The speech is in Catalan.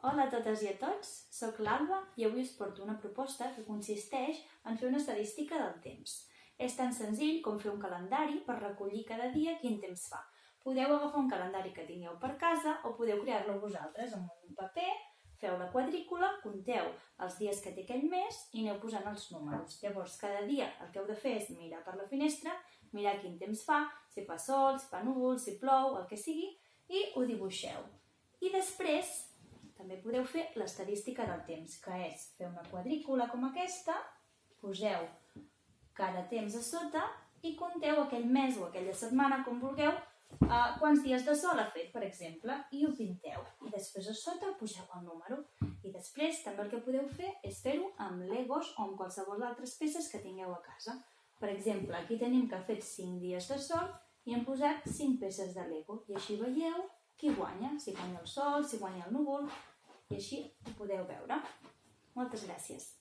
Hola a totes i a tots, soc l'Alba i avui us porto una proposta que consisteix en fer una estadística del temps. És tan senzill com fer un calendari per recollir cada dia quin temps fa. Podeu agafar un calendari que tingueu per casa o podeu crear-lo vosaltres amb un paper, feu la quadrícula, compteu els dies que té aquell mes i aneu posant els números. Llavors, cada dia el que heu de fer és mirar per la finestra, mirar quin temps fa, si fa sol, si fa núvol, si plou, el que sigui, i ho dibuixeu. I després també podeu fer l'estadística del temps, que és fer una quadrícula com aquesta, poseu cada temps a sota i compteu aquell mes o aquella setmana, com vulgueu, quants dies de sol ha fet, per exemple, i ho pinteu. I després a sota poseu el número. I després també el que podeu fer és fer-ho amb legos o amb qualsevol altres peces que tingueu a casa. Per exemple, aquí tenim que ha fet 5 dies de sol i hem posat 5 peces de lego. I així veieu qui guanya, si guanya el sol, si guanya el núvol, i així ho podeu veure. Moltes gràcies.